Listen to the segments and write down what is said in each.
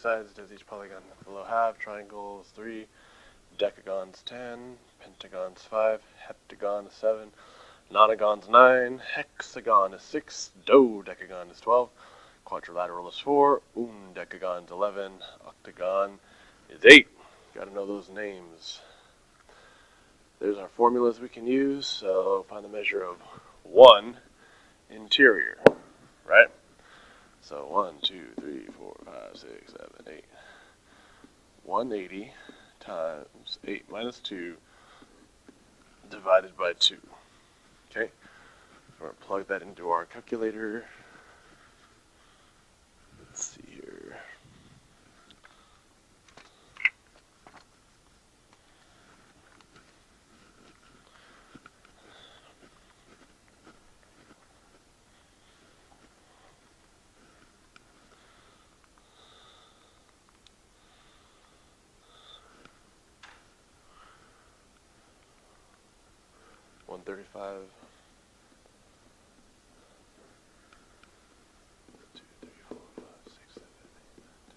sides does each polygon below have? Triangles 3, decagons 10, pentagons 5, heptagons 7, nonagons 9, hexagon is 6, dodecagon is 12, quadrilateral is 4, undecagon is 11, octagon is 8. Gotta know those names. There's our formulas we can use. So find the measure of one interior, right? So 1, 2, 3, 4, 5, 6, 7, 8. 180 times 8 minus 2 divided by 2. Okay? We're going to plug that into our calculator. Let's see here. $135. 2, 3, 4, 5, 6, 7, 8, 9, 10.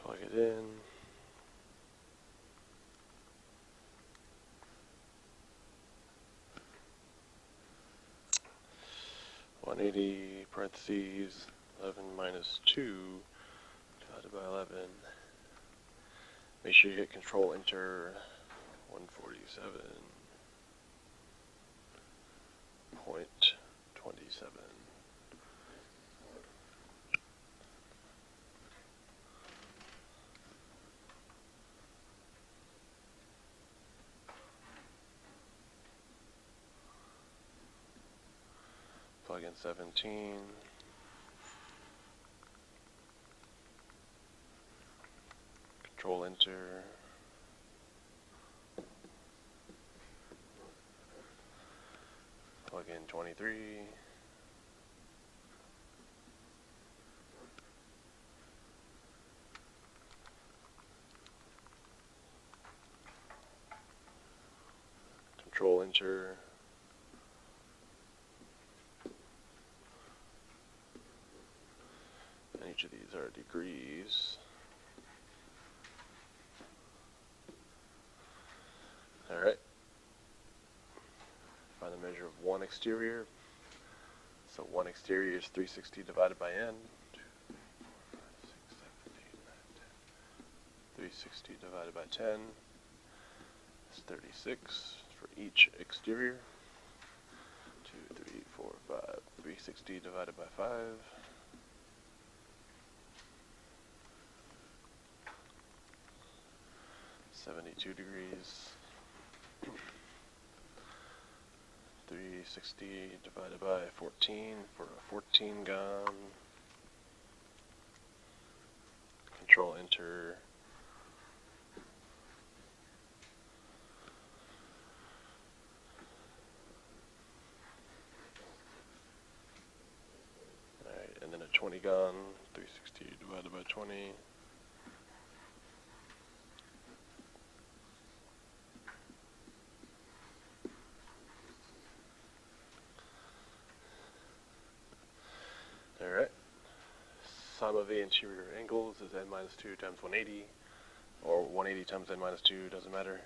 Plug it in. $180 parentheses 11 minus 2 divided by 11. Make sure you hit Control Enter. 147.27. Plug in 17. Control Enter. Plug in 23. Control Enter. And each of these are degrees. Alright. Find the measure of one exterior. So one exterior is 360 divided by n. 2, 3, 4, 5, 6, 7, 8, 9, 10. 360 divided by 10 is 36 for each exterior. 2, 3, 4, 5. 360 divided by 5. 72 degrees. 360 divided by 14 for a 14 gon. Control Enter. Alright, and then a 20 gon. 360 divided by 20. Alright, sum of the interior angles is n minus 2 times 180, or 180 times n minus 2, doesn't matter.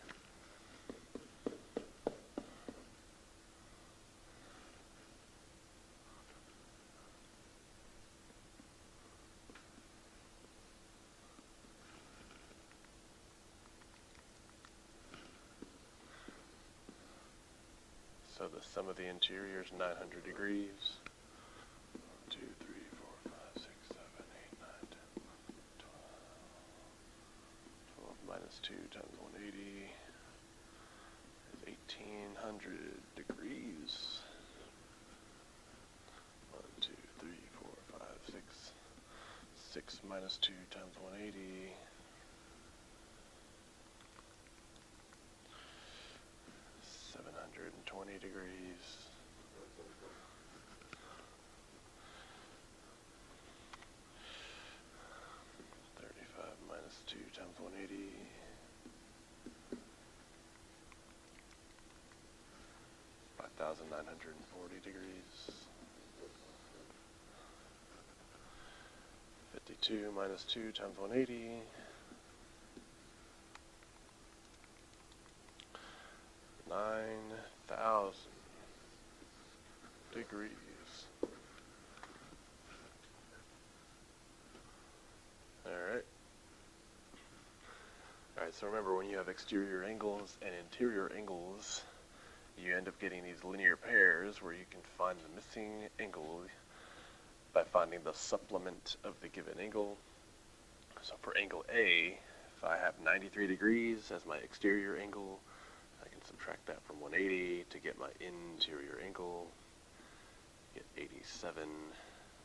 So the sum of the interior is 900 degrees. 2, 3, 4, 5, 6, 7, 8, 9, 10, 12 minus 2 times 180 is 1800 degrees. 1, 2, 3, 4, 5, 6. 6 minus 2 times 180. 720 degrees. 2 times 180. 1,940 degrees. 52 minus 2 times 180. 9,000 degrees. Alright. Alright, so remember, when you have exterior angles and interior angles, you end up getting these linear pairs where you can find the missing angle by finding the supplement of the given angle. So for angle A, if I have 93 degrees as my exterior angle, I can subtract that from 180 to get my interior angle. Get 87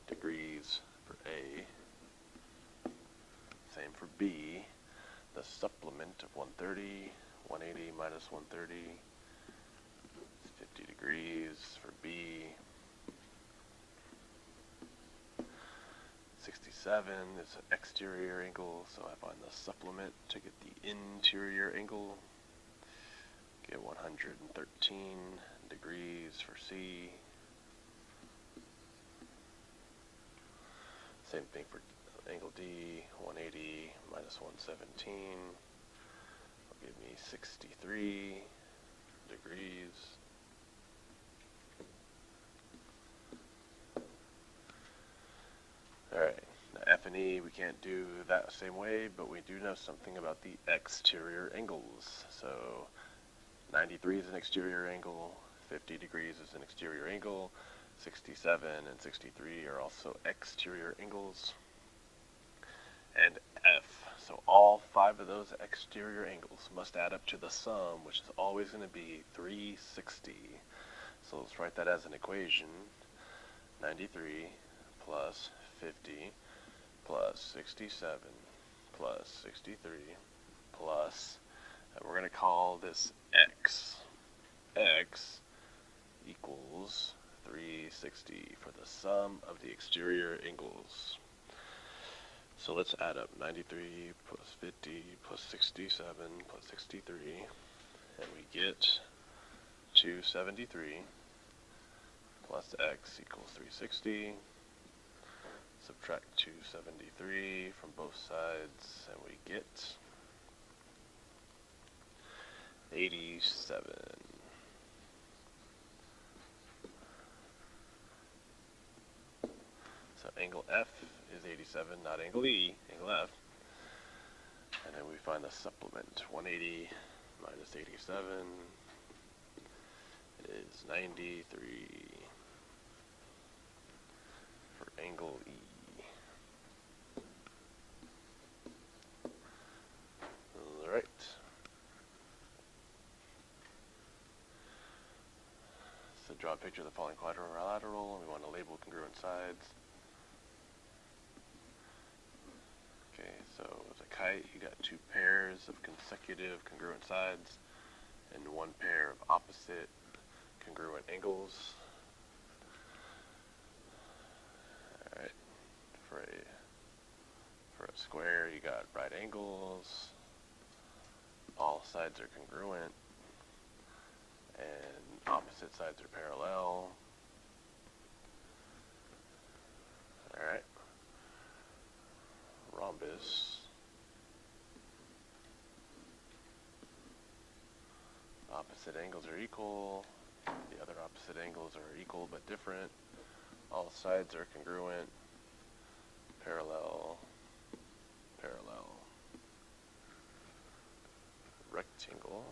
degrees for A. Same for B. The supplement of 130, 180 minus 130 is 50 degrees for B. 67 is an exterior angle, so I find the supplement to get the interior angle. Get 113 degrees for C. Same thing for angle D, 180 minus 117 will give me 63 degrees. Alright, now F and E we can't do that same way, but we do know something about the exterior angles. So 93 is an exterior angle, 50 degrees is an exterior angle, 67 and 63 are also exterior angles. And F. So all 5 of those exterior angles must add up to the sum, which is always going to be 360. So let's write that as an equation. 93 plus 50 plus 67 plus 63 plus, and we're going to call this X. X equals 360 for the sum of the exterior angles. So let's add up 93 plus 50 plus 67 plus 63, and we get 273 plus X equals 360. Subtract 273 from both sides, and we get 87. So angle F is 87, not angle E, angle F. And then we find the supplement. 180 minus 87 is 93 for angle E. Alright. So draw a picture of the following quadrilateral, and we want to label congruent sides. Okay, so with a kite, you got 2 pairs of consecutive congruent sides and 1 pair of opposite congruent angles. Alright, for a square, you got right angles, all sides are congruent, and opposite sides are parallel. Alright. Rhombus. Opposite angles are equal. The other opposite angles are equal but different. All sides are congruent. Parallel. Parallel. Rectangle.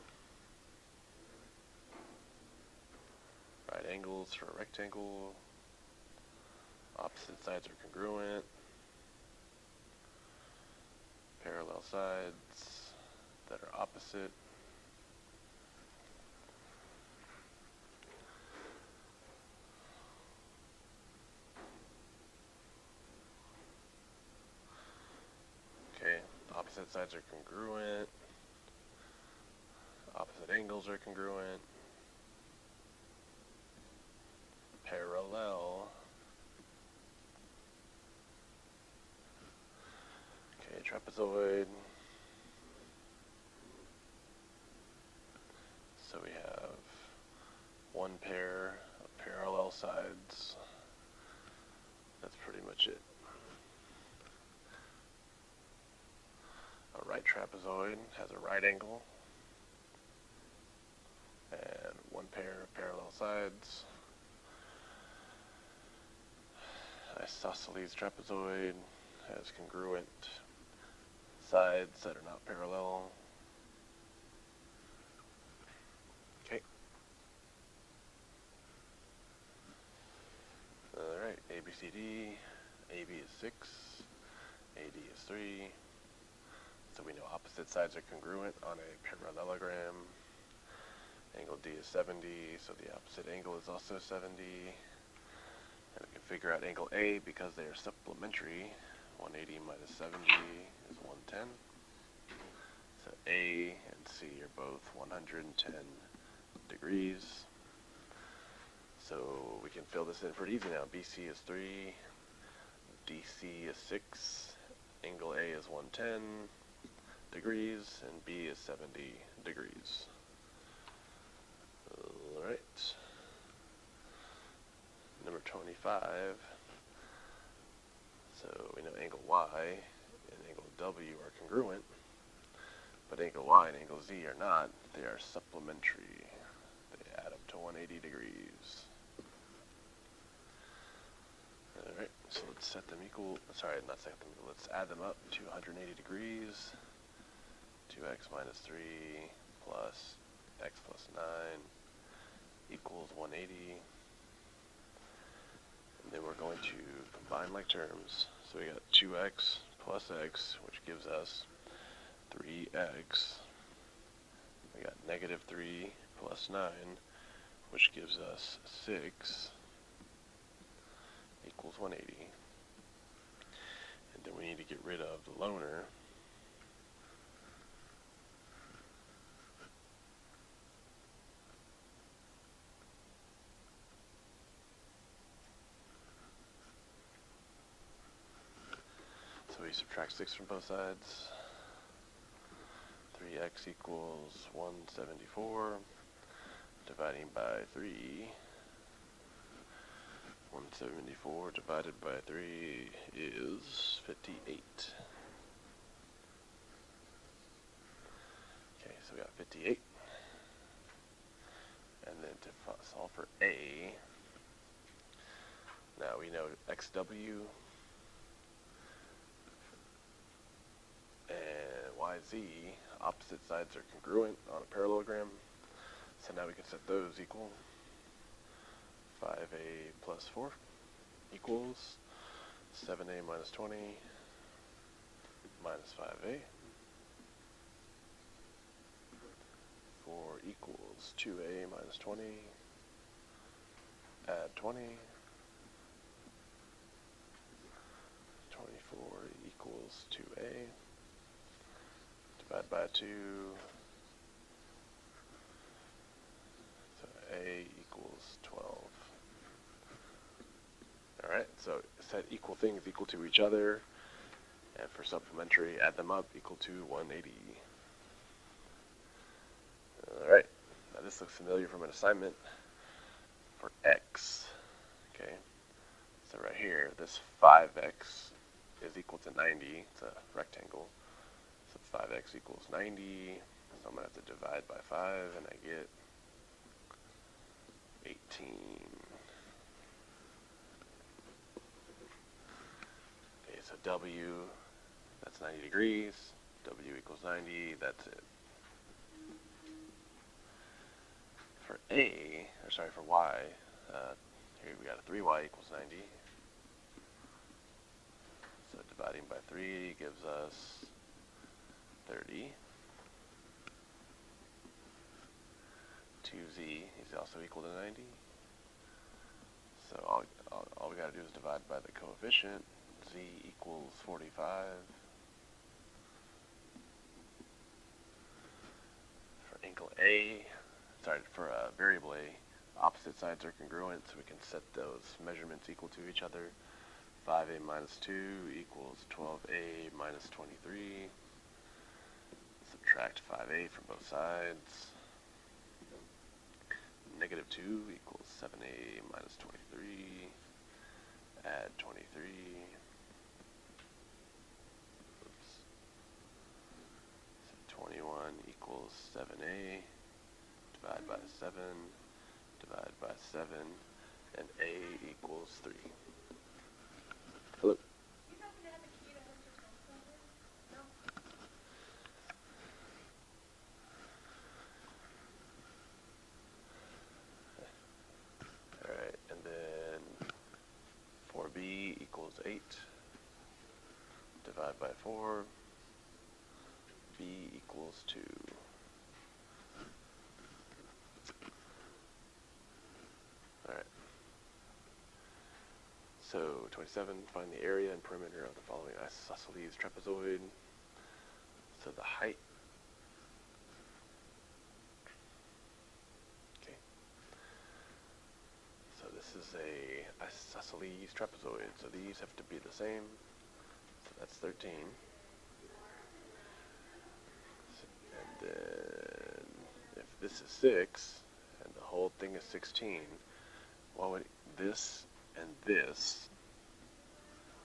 Right angles for a rectangle. Opposite sides are congruent. Parallel sides that are opposite. Okay, opposite sides are congruent. Opposite angles are congruent. Parallel. Okay, trapezoid. So we have 1 pair trapezoid has a right angle and one pair of parallel sides. Isosceles trapezoid has congruent sides that are not parallel. Okay. Alright, ABCD. AB is 6. AD is 3. So we know opposite sides are congruent on a parallelogram. Angle D is 70, so the opposite angle is also 70. And we can figure out angle A because they are supplementary. 180 minus 70 is 110. So A and C are both 110 degrees. So we can fill this in pretty easy now. BC is 3, DC is 6, angle A is 110 degrees, and B is 70 degrees. Alright. Number 25. So we know angle Y and angle W are congruent, but angle Y and angle Z are not. They are supplementary. They add up to 180 degrees. Alright, so let's set them equal, sorry, not set them, let's add them up to 180 degrees. 2x minus 3 plus x plus 9 equals 180. And then we're going to combine like terms. So we got 2x plus x, which gives us 3x. We got negative 3 plus 9, which gives us 6, equals 180. And then we need to get rid of the loner. So we subtract 6 from both sides. 3x equals 174. Dividing by 3. 174 divided by 3 is 58. Okay, so we got 58. And then to solve for A, now we know XW and YZ, opposite sides are congruent on a parallelogram. So now we can set those equal. 5a plus 4 equals 7a minus 20 minus 5a. 4 equals 2a minus 20. Add 20. 24 equals 2a. Divide by 2. So a equals 12. Alright, so set equal things equal to each other, and for supplementary, add them up equal to 180. Alright, now this looks familiar from an assignment for x. Okay, so right here, this 5x is equal to 90. It's a rectangle. So 5x equals 90. So I'm going to have to divide by 5, and I get 18. So W, that's 90 degrees. W equals 90, that's it. For A, or sorry, for Y, here we got a 3y equals 90. So dividing by 3 gives us 30. 2z is also equal to 90. So all we got to do is divide by the coefficient. Z equals 45. For angle A, sorry, for variable A, opposite sides are congruent, so we can set those measurements equal to each other. 5a minus 2 equals 12a minus 23. Subtract 5a from both sides. Negative 2 equals 7a minus 23. Add 23. 7a, divide by 7, divide by 7, and a equals 3. Hello? Alright, and then 4b equals 8, divide by 4, b equals 2. Alright. So 27, find the area and perimeter of the following isosceles trapezoid. So the height. Okay. So this is a isosceles trapezoid. So these have to be the same. So that's 13. And then if this is 6 and the whole thing is 16, what would this and this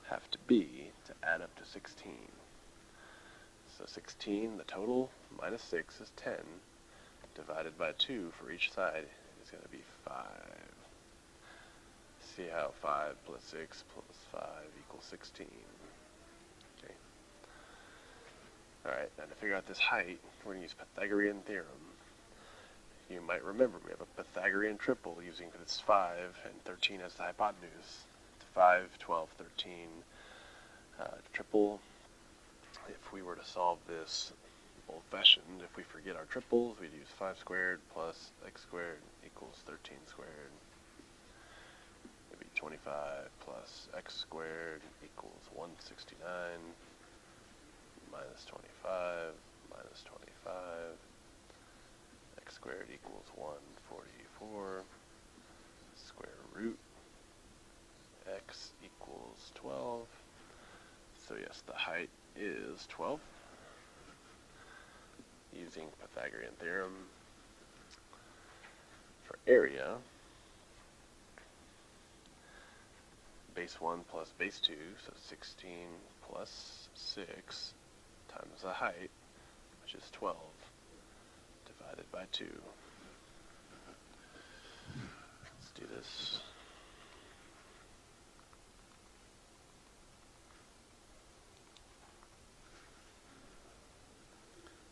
have to be to add up to 16? So 16, the total, minus 6 is 10, divided by 2 for each side is going to be 5. See how 5 plus 6 plus 5 equals 16. Okay. Alright, now to figure out this height, we're going to use Pythagorean Theorem. You might remember we have a Pythagorean triple using this 5 and 13 as the hypotenuse. 5, 12, 13 triple. If we were to solve this old-fashioned, if we forget our triples, we'd use 5 squared plus x squared equals 13 squared. Maybe 25 plus x squared equals 169 minus 25 minus 25. X squared equals 144. Square root x equals 12. So yes, the height is 12 using Pythagorean Theorem. For area, base 1 plus base 2, so 16 plus 6 times the height, which is 12, divided by 2. Let's do this.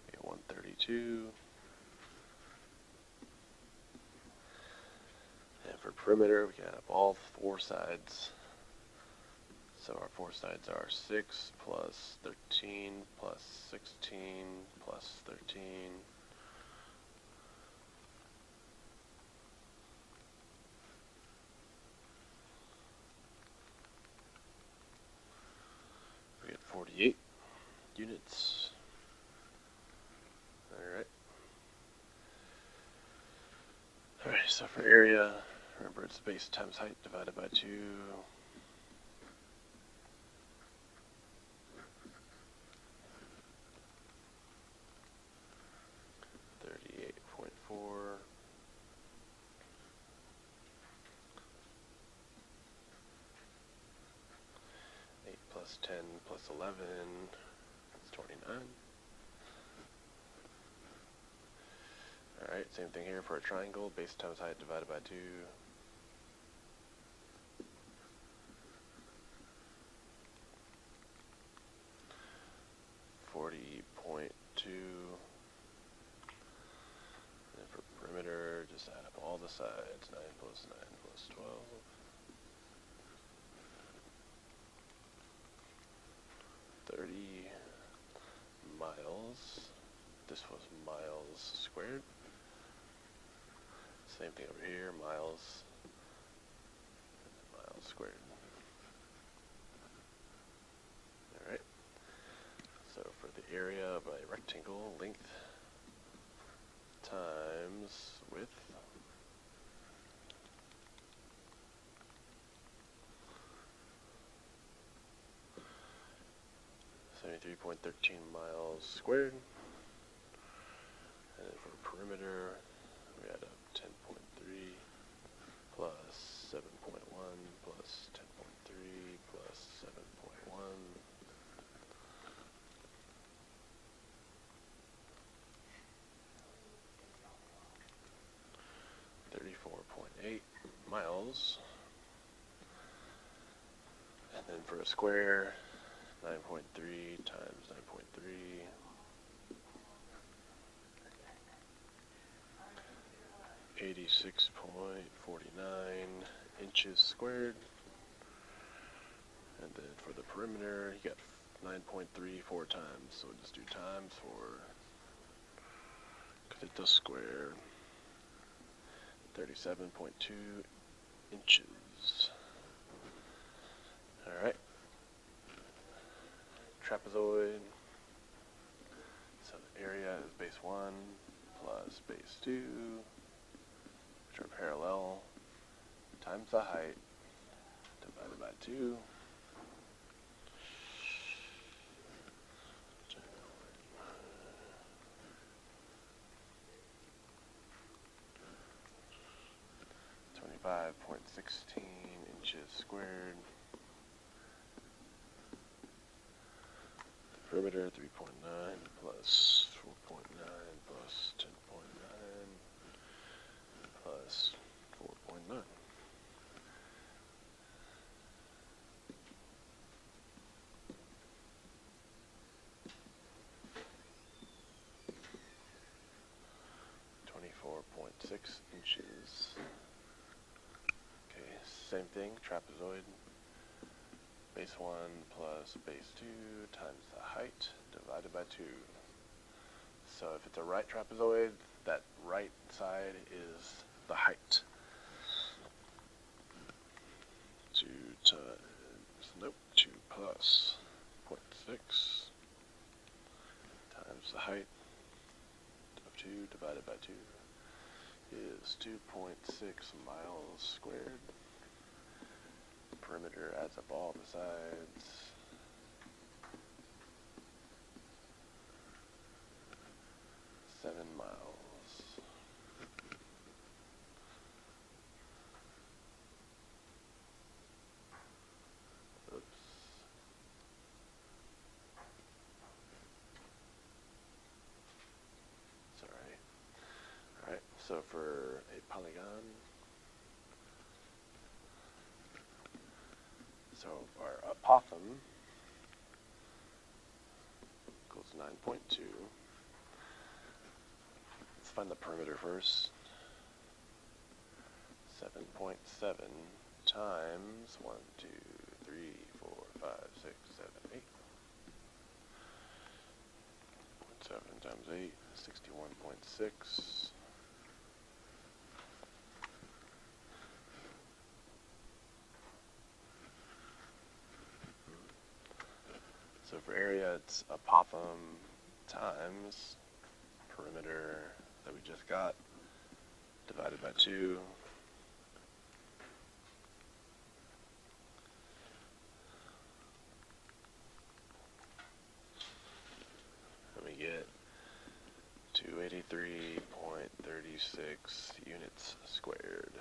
We get 132. And for perimeter, we can add up all 4 sides. So our 4 sides are 6 plus 13 plus 16 plus 13. We get 48 units. Alright. Alright, so for area, remember it's base times height divided by 2. 38.4. 8 plus 10 plus 11 is 29. Alright, same thing here for a triangle, base times height divided by 2. 40.2. And for perimeter, just add up all the sides. 9 plus 9 plus 12. 30 miles. This was miles squared. Same thing over here, miles squared. Alright. So for the area of a rectangle, length times width. .13 miles squared. And then for perimeter, we add up 10.3 plus 7.1 plus 10.3 plus 7.1. miles. And then for a square, 9.3 times 9.3. 86.49 inches squared. And then for the perimeter, you got 9.34 times. So we'll just do times for, because it's a square, 37.2 inches. Alright. Trapezoid. So the area is base 1 plus base 2, which are parallel, times the height, divided by 2. .16 inches squared. Perimeter 3.9 plus 4.9 plus 10.9 plus 4.9. .6 inches. Same thing, trapezoid, base 1 plus base 2 times the height divided by 2. So if it's a right trapezoid, that right side is the height. 2 plus 0.6 times the height of 2 divided by 2 is 2.6 miles squared. Perimeter adds up all the sides. 7 miles. Oops. Sorry. Alright, so for a polygon, so our apothem equals 9.2. Let's find the perimeter first. 7.7 times 1, 2, 3, 4, 5, 6, 7, 8. 0.7 times 8, 61.6. So for area, it's apothem times perimeter that we just got, divided by 2. And we get 283.36 units squared.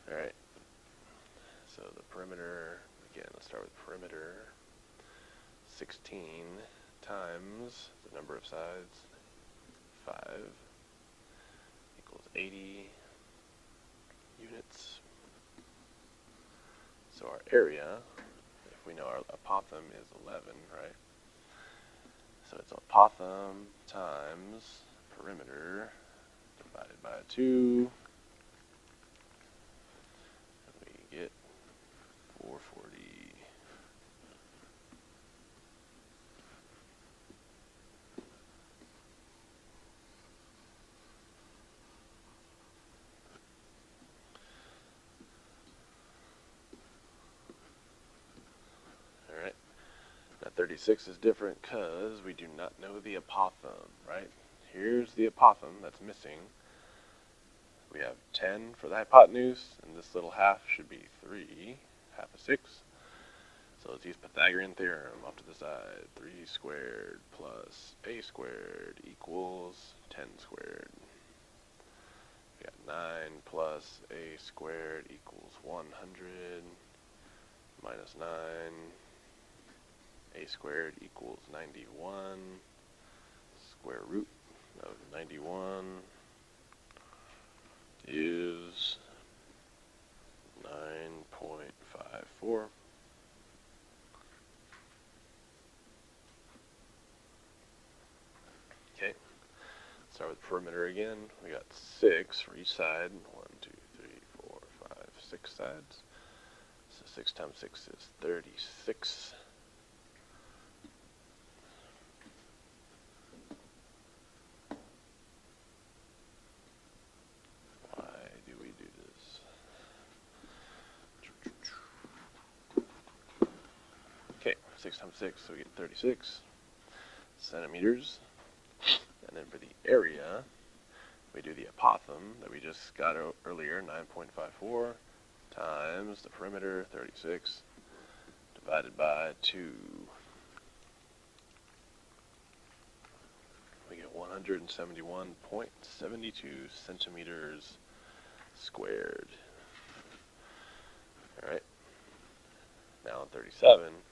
Alright, so the perimeter, again, let's start with perimeter. 16 times the number of sides, 5, equals 80 units. So our area, if we know our apothem is 11, right? So it's apothem times perimeter divided by 2. And we get 440. Alright. Now 36 is different because we do not know the apothem, right? Here's the apothem that's missing. We have 10 for the hypotenuse, and this little half should be 3, half of 6. So let's use Pythagorean Theorem off to the side. 3 squared plus a squared equals 10 squared. We got 9 plus a squared equals 100 minus 9. A squared equals 91. Square root of 91 is 9.54. Okay, start with perimeter again. We got 6 for each side. 1, 2, 3, 4, 5, 6 sides. So 6 times 6 is 36. Why do we do this? Okay, 6 times 6, so we get 36 centimeters. And then for the area, we do the apothem that we just got earlier, 9.54 times the perimeter, 36, divided by 2. We get 171.72 centimeters squared. Alright, now on 37,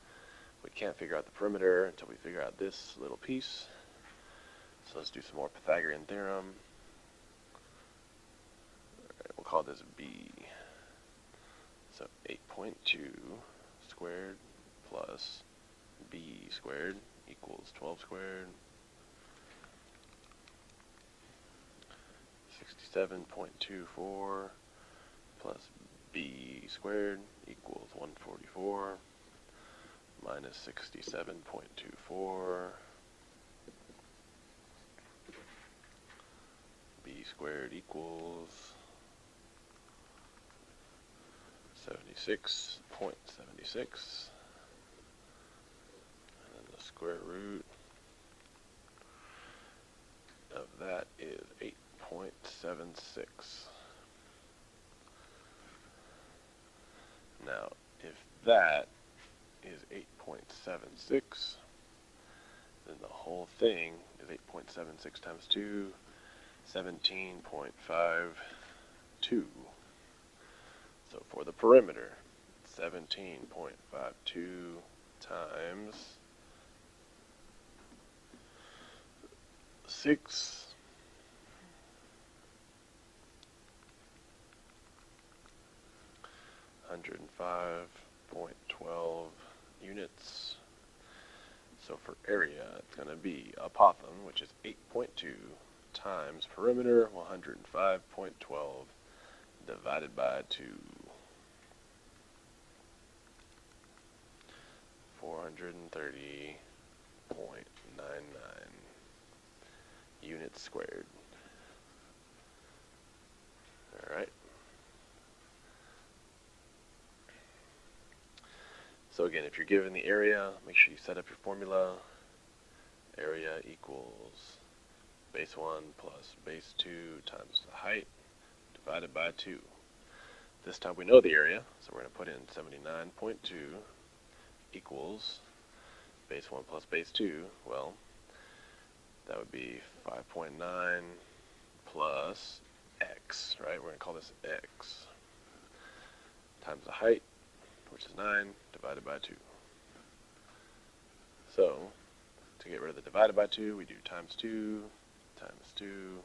we can't figure out the perimeter until we figure out this little piece. So let's do some more Pythagorean Theorem. Alright, we'll call this B. So 8.2 squared plus B squared equals 12 squared. 67.24 plus B squared equals 144 minus 67.24. B squared equals 76.76, and then the square root of that is 8.76. Now, if that is 8.76, then the whole thing is 8.76 times 2, 17.52. So for the perimeter, 17.52 times 6 105.12 units. So for area, it's going to be apothem, which is 8.2 times perimeter, 105.12 divided by 2. 430.99 units squared. Alright. So again, if you're given the area, make sure you set up your formula. Area equals base 1 plus base 2 times the height divided by 2. This time we know the area, so we're going to put in 79.2 equals base 1 plus base 2. Well, that would be 5.9 plus x, right? We're going to call this x times the height, which is 9, divided by 2. So, to get rid of the divided by 2, we do times 2, times 2,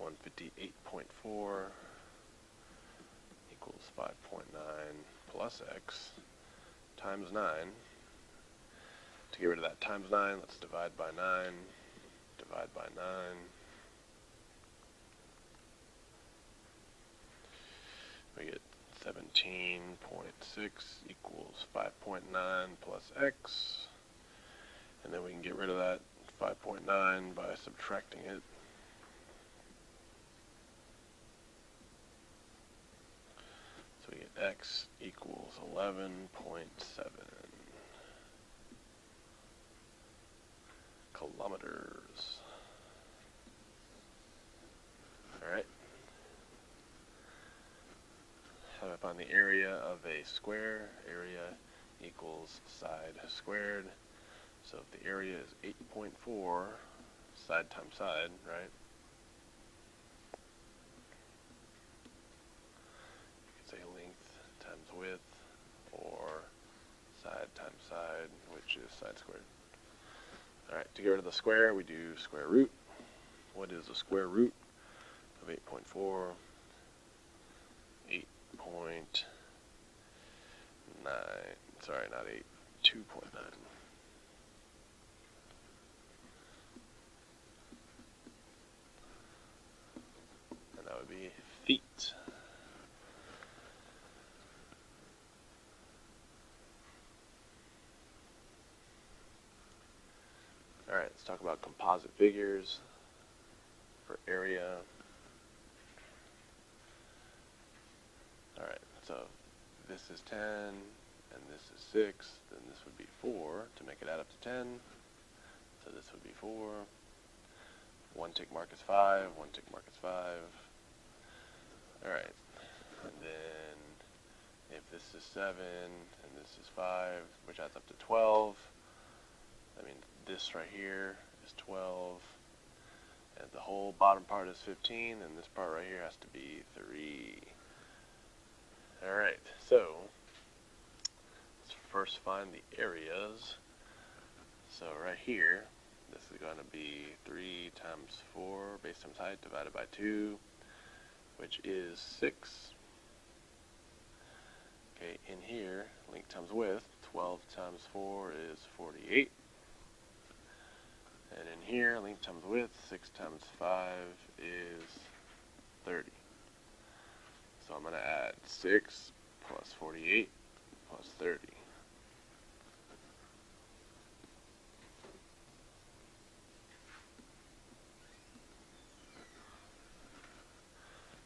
158.4 equals 5.9 plus x times 9. To get rid of that times 9, let's divide by 9, divide by 9. We get 17.6 equals 5.9 plus x, and then we can get rid of that 5.9 by subtracting it. So we get x equals 11.7 kilometers. Alright. How do I find the area of a square? Area equals side squared. So if the area is 8.4, side times side, right? You could say length times width, or side times side, which is side squared. Alright, to get rid of the square, we do square root. What is the square root of 8.4, 8.9, sorry, not 8, 2.9. And that would be feet. Alright, let's talk about composite figures for area. Alright, so this is 10, and this is 6, then this would be 4 to make it add up to 10. So this would be 4. One tick mark is 5, one tick mark is 5. Alright, and then if this is 7, and this is 5, which adds up to 12, I mean, this right here is 12, and the whole bottom part is 15, and this part right here has to be 3. Alright, so let's first find the areas. So right here, this is going to be 3 times 4 base times height divided by 2, which is 6. Okay, in here, length times width, 12 times 4 is 48. And in here, length times width, 6 times 5 is 30. So I'm going to add 6 plus 48 plus 30.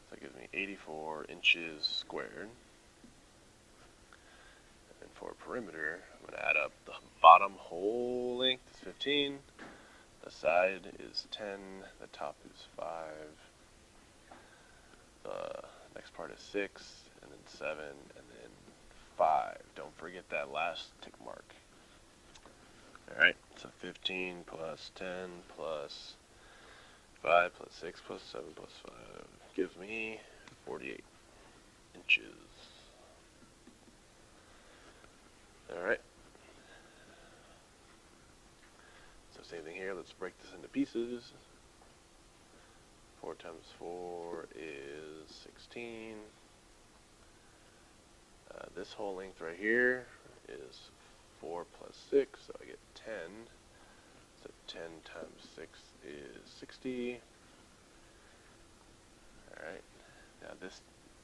So that gives me 84 inches squared. And for perimeter, I'm going to add up the bottom whole length is 15. The side is 10, the top is 5, the next part is 6, and then 7, and then 5. Don't forget that last tick mark. Alright, so 15 plus 10 plus 5 plus 6 plus 7 plus 5 gives me 48 inches. Alright. Same thing here, let's break this into pieces. 4 times 4 is 16. This whole length right here is 4 plus 6, so I get 10. So 10 times 6 is 60. Alright, now this,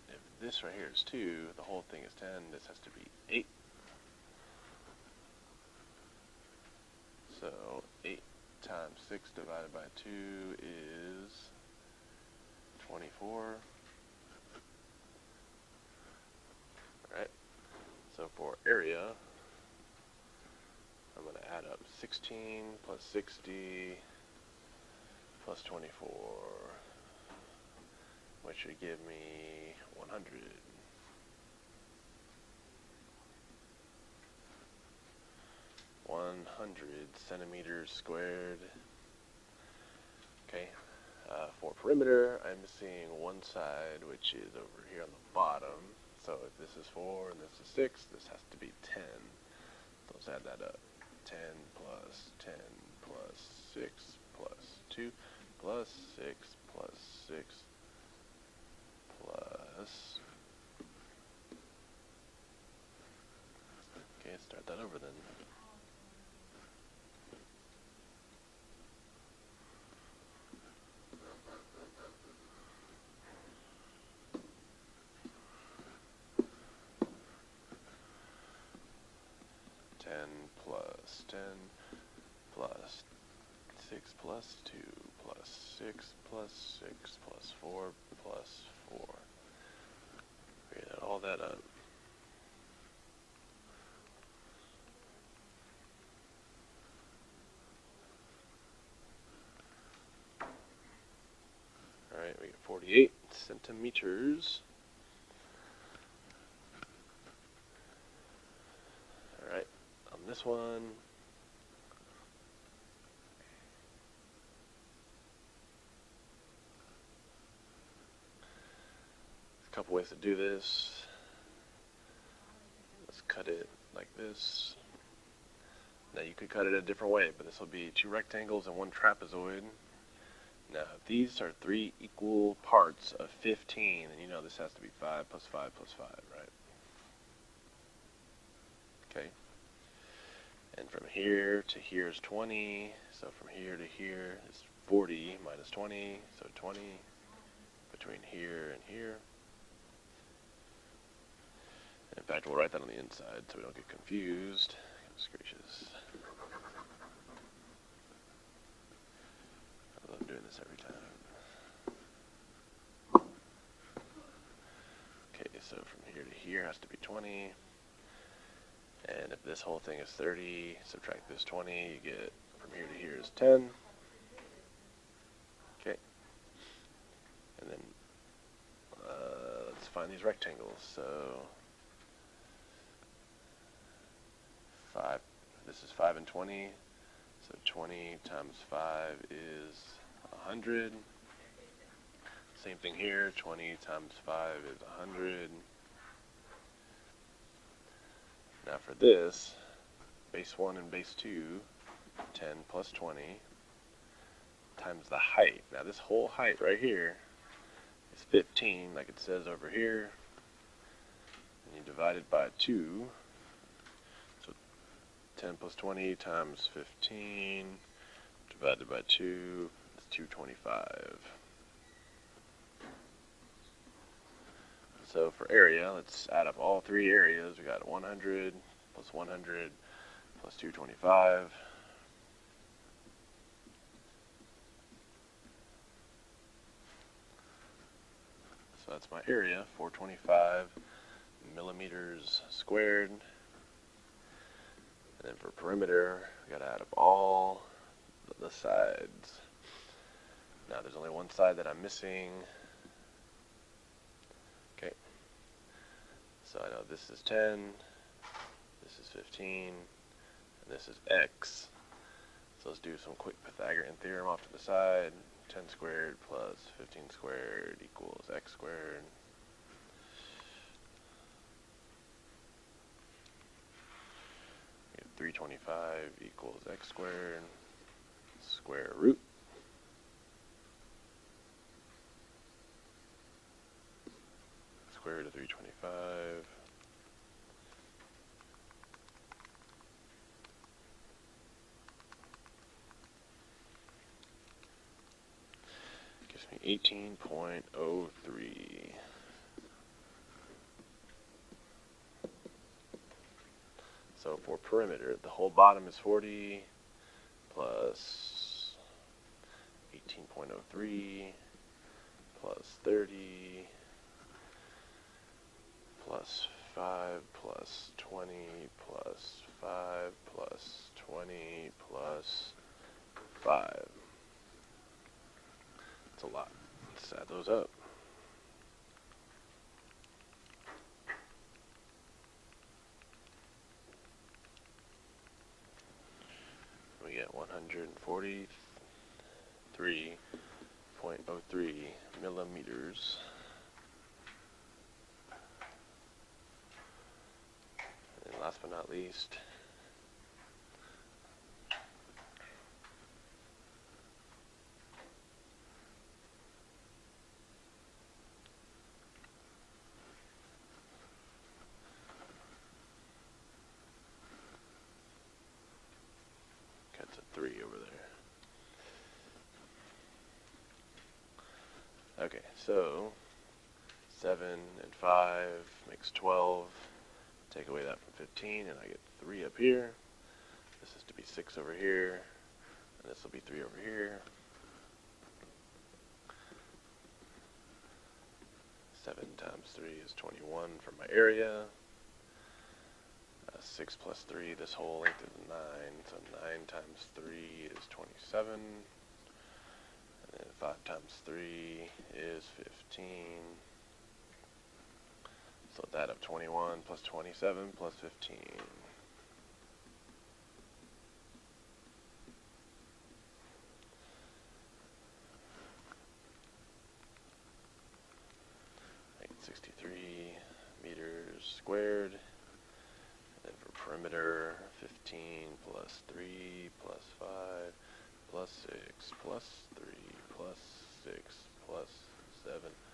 if this right here is 2, the whole thing is 10, this has to be 8. So 8 times 6 divided by 2 is 24. Alright, so for area, I'm going to add up 16 plus 60 plus 24, which should give me 100. 100 centimeters squared. Okay, for perimeter, I'm seeing one side, which is over here on the bottom. So if this is 4 and this is 6, this has to be 10. So let's add that up. 10 plus 10 plus 6 plus 2 plus 6 plus 6 plus... Okay, start that over then. Plus 10 plus 6 plus 2 plus 6 plus 6 plus 4 plus 4. We add all that up. Alright, we get 48 centimeters. Alright, on this one, a couple ways to do this. Let's cut it like this. Now you could cut it a different way, but this will be 2 rectangles and 1 trapezoid. Now, if these are 3 equal parts of 15, then you know this has to be 5 plus 5 plus 5, right? Okay. And from here to here is 20, so from here to here is 40 minus 20, so 20 between here and here. In fact, we'll write that on the inside so we don't get confused. Goodness gracious. I love doing this every time. Okay, so from here to here has to be 20. And if this whole thing is 30, subtract this 20, you get from here to here is 10. Okay. And then let's find these rectangles. So 5, this is 5 and 20. So 20 times 5 is 100. Same thing here, 20 times 5 is 100. Now for this, base 1 and base 2, 10 plus 20, times the height. Now this whole height right here is 15, like it says over here. And you divide it by 2. So 10 plus 20 times 15, divided by 2, is 225. So for area, let's add up all 3 areas. We got 100 plus 100 plus 225. So that's my area, 425 millimeters squared. And then for perimeter, we got to add up all the sides. Now there's only one side that I'm missing. Okay, so I know this is 10, this is 15, and this is x. So let's do some quick Pythagorean theorem off to the side. 10 squared plus 15 squared equals x squared. We have 325 equals x squared, square root. Square root of 325. Gives me 18.03. So for perimeter, the whole bottom is 40 plus 18.03 plus 30 plus 5 plus 20 plus 5 plus 20 plus 5. That's a lot. Let's add those up. We get 143.03 millimeters. And last but not least, that's a 3 over there. Okay, so 7 and 5 makes 12. Take away that from 15, and I get 3 up here. This is to be 6 over here, and this will be 3 over here. 7 times 3 is 21 for my area. 6 plus 3, this whole length is 9, so 9 times 3 is 27. And then 5 times 3 is 15. So that of 21 plus 27 plus 15. Make 63 meters squared. And then for perimeter, 15 plus 3 plus 5 plus 6 plus 3 plus 6 plus 7